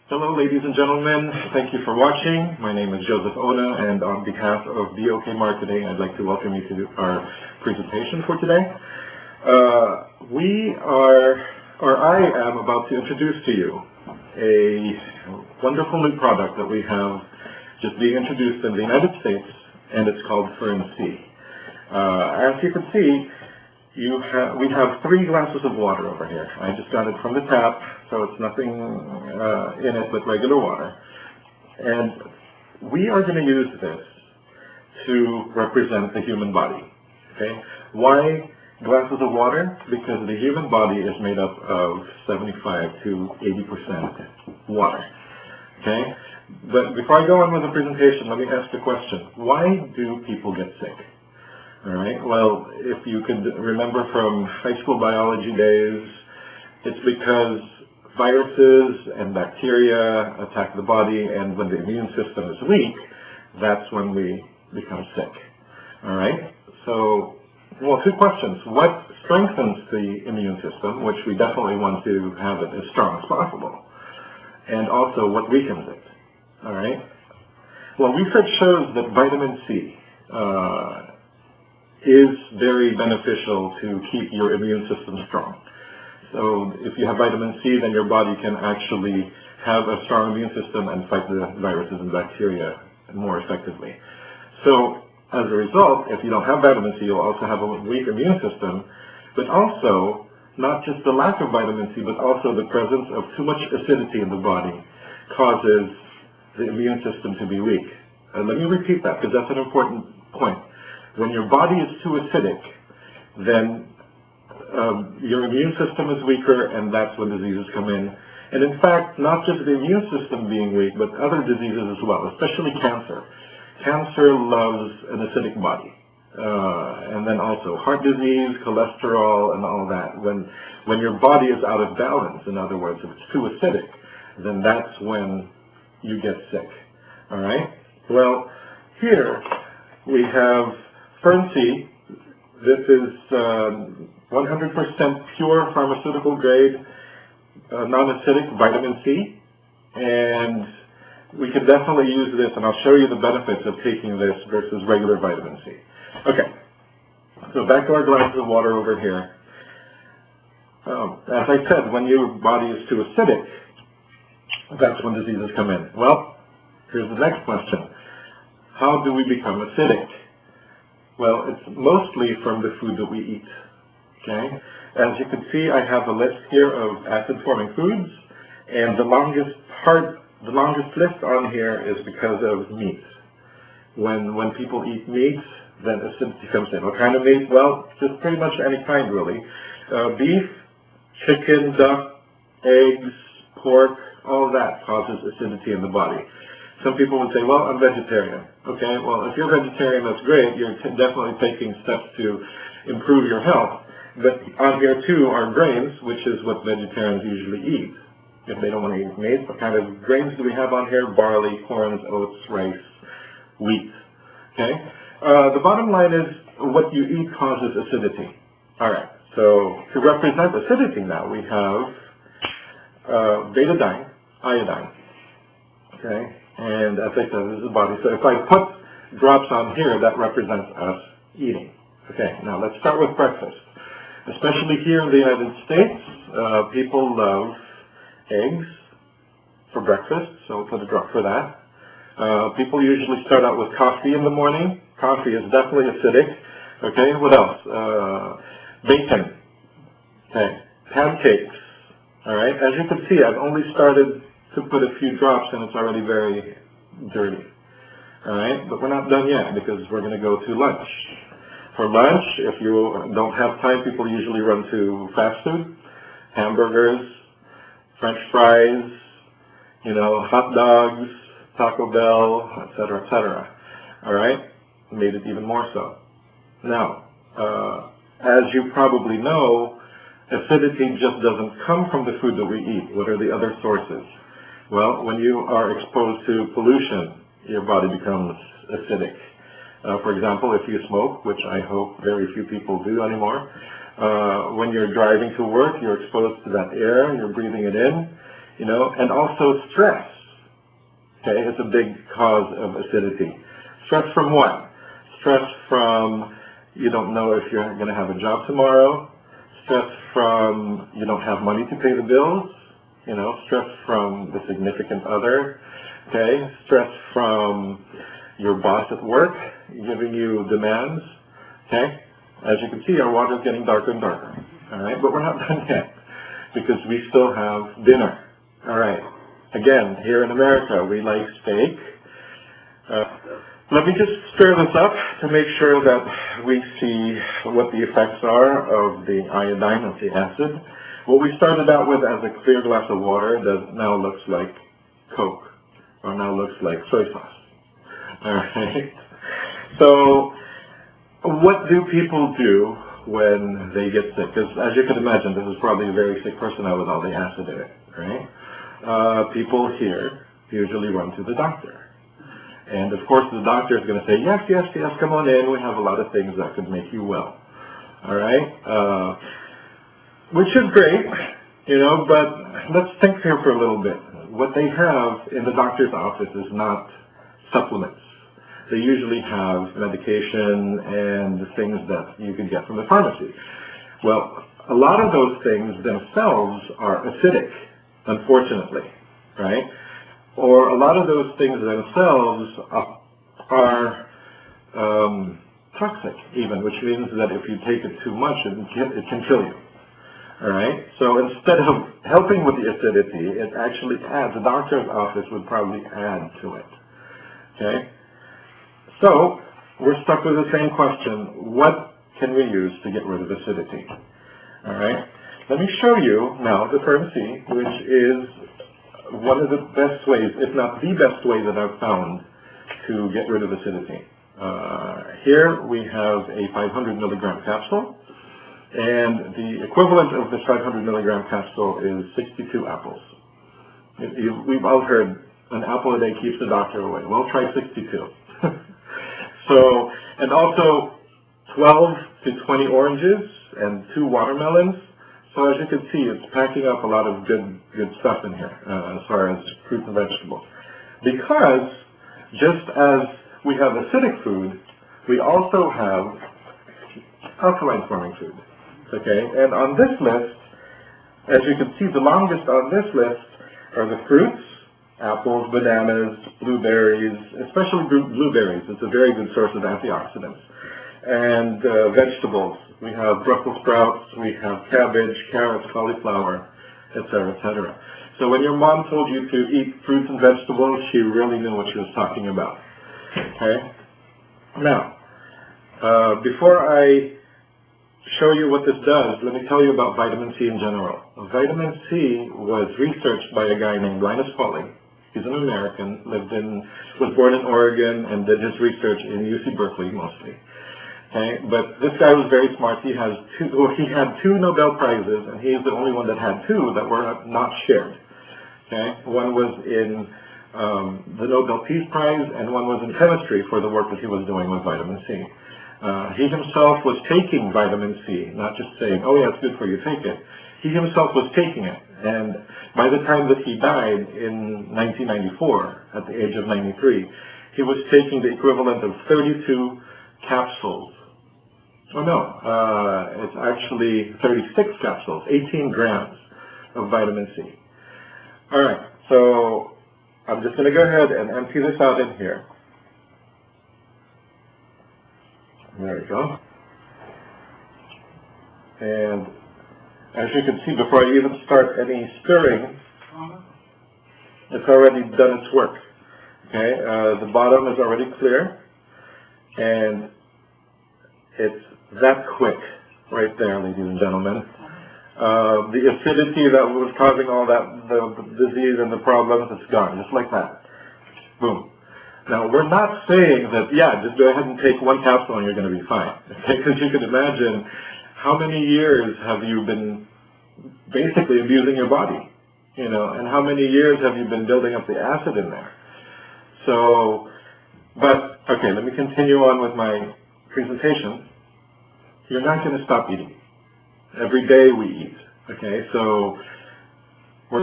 Hello, ladies and gentlemen. Thank you for watching. My name is Joseph Ona, and on behalf of BOK Marketing, I'd like to welcome you to our presentation for today. I am about to introduce to you a wonderful new product that we have just being introduced in the United States, and it's called Fern C. As you can see, we have 3 glasses of water over here. I just got it from the tap, so it's nothing in it but regular water. And we are going to use this to represent the human body. Okay? Why glasses of water? Because the human body is made up of 75 to 80% water. Okay? But before I go on with the presentation, let me ask the question: why do people get sick? All right. Well, if you could remember from high school biology days, it's because viruses and bacteria attack the body, and when the immune system is weak, that's when we become sick. All right. So, well, 2 questions. What strengthens the immune system, which we definitely want to have it as strong as possible, and also what weakens it? All right. Well, research shows that vitamin C is very beneficial to keep your immune system strong. So if you have vitamin C, then your body can actually have a strong immune system and fight the viruses and bacteria more effectively. So as a result, if you don't have vitamin C, you'll also have a weak immune system, but also not just the lack of vitamin C, but also the presence of too much acidity in the body causes the immune system to be weak. Let me repeat that, because that's an important point. When your body is too acidic, then your immune system is weaker, and that's when diseases come in. And in fact, not just the immune system being weak, but other diseases as well, especially cancer. Cancer loves an acidic body. And then also heart disease, cholesterol, and all that. When your body is out of balance, in other words, if it's too acidic, then that's when you get sick. All right? Well, here we have Fern C. This is 100% pure pharmaceutical grade non-acidic vitamin C, and we can definitely use this, and I'll show you the benefits of taking this versus regular vitamin C. Okay, so back to our glasses of water over here. As I said, when your body is too acidic, that's when diseases come in. Well, here's the next question. How do we become acidic? Well, it's mostly from the food that we eat. Okay? As you can see, I have a list here of acid-forming foods, and the longest list on here is because of meat. When people eat meat, then acidity comes in. What kind of meat? Well, just pretty much any kind, really. Beef, chicken, duck, eggs, pork, all that causes acidity in the body. Some people would say, well, I'm vegetarian. Okay, well, if you're vegetarian, that's great. You're definitely taking steps to improve your health. But on here, too, are grains, which is what vegetarians usually eat. If they don't want to eat meat, what kind of grains do we have on here? Barley, corn, oats, rice, wheat. Okay? The bottom line is what you eat causes acidity. All right, so to represent acidity now, we have betadine, iodine. Okay? And as I said, this is the body. So if I put drops on here, that represents us eating. Okay, now let's start with breakfast. Especially here in the United States, people love eggs for breakfast, so we'll put a drop for that. People usually start out with coffee in the morning. Coffee is definitely acidic. Okay, what else? Bacon. Okay, pancakes. All right, as you can see, I've only started to put a few drops, and it's already very dirty. All right, but we're not done yet, because we're going to go to lunch. For lunch, if you don't have time, people usually run to fast food, hamburgers, French fries, hot dogs, Taco Bell, etc., etc. All right, made it even more so. Now, as you probably know, acidity just doesn't come from the food that we eat. What are the other sources? Well, when you are exposed to pollution, your body becomes acidic. For example, if you smoke, which I hope very few people do anymore, when you're driving to work, you're exposed to that air, you're breathing it in. you know, and also stress. Okay, it's a big cause of acidity. Stress from what? Stress from you don't know if you're going to have a job tomorrow. Stress from you don't have money to pay the bills. You know, stress from the significant other. Okay, stress from your boss at work giving you demands. Okay, as you can see, our water is getting darker and darker. All right, but we're not done yet because we still have dinner. All right. Again, here in America, we like steak. Let me just stir this up to make sure that we see what the effects are of the iodine of the acid. What we started out with as a clear glass of water that now looks like Coke, or now looks like soy sauce. All right. So, what do people do when they get sick? Because as you can imagine, this is probably a very sick person now with all the acid in it, right? People here usually run to the doctor. And of course the doctor is going to say, yes, yes, yes, come on in. We have a lot of things that could make you well. All right? Which is great, you know, but let's think here for a little bit. What they have in the doctor's office is not supplements. They usually have medication and the things that you can get from the pharmacy. Well, a lot of those things themselves are acidic, unfortunately, right? Or a lot of those things themselves are toxic even, which means that if you take it too much, it can kill you. All right? So instead of helping with the acidity, it actually adds, the doctor's office would probably add to it. Okay? So we're stuck with the same question. What can we use to get rid of acidity? All right? Let me show you now the Fern C, which is one of the best ways, if not the best way that I've found to get rid of acidity. Here we have a 500 milligram capsule, and the equivalent of this 500 milligram capsule is 62 apples. We've all heard an apple a day keeps the doctor away. Well, try 62. So, and also 12 to 20 oranges and 2 watermelons. So as you can see, it's packing up a lot of good stuff in here as far as fruits and vegetables. Because just as we have acidic food, we also have alkaline forming food. Okay, and on this list, as you can see, the longest on this list are the fruits, apples, bananas, blueberries, especially blueberries. It's a very good source of antioxidants. And vegetables. We have Brussels sprouts, we have cabbage, carrots, cauliflower, etc., etc. So when your mom told you to eat fruits and vegetables, she really knew what she was talking about. Okay? Now, before I show you what this does, let me tell you about vitamin C in general. Vitamin C was researched by a guy named Linus Pauling. He's an American, was born in Oregon, and did his research in UC Berkeley mostly. Okay, but this guy was very smart. He had 2 Nobel Prizes, and he's the only one that had 2 that were not shared. Okay, one was in the Nobel Peace Prize, and one was in chemistry for the work that he was doing with vitamin C. He himself was taking vitamin C, not just saying, oh yeah, it's good for you, take it. He himself was taking it, and by the time that he died in 1994, at the age of 93, he was taking the equivalent of 32 capsules. Oh no, it's actually 36 capsules, 18 grams of vitamin C. All right, so I'm just going to go ahead and empty this out in here. There we go. And as you can see, before I even start any stirring, it's already done its work. Okay, the bottom is already clear, and it's that quick right there, ladies and gentlemen. The acidity that was causing all that, the disease and the problems, it's gone, just like that. Boom. Now, we're not saying that, yeah, just go ahead and take 1 capsule and you're going to be fine. Okay? Because you can imagine how many years have you been basically abusing your body, you know, and how many years have you been building up the acid in there. So, but, okay, let me continue on with my presentation. You're not going to stop eating. Every day we eat, okay? So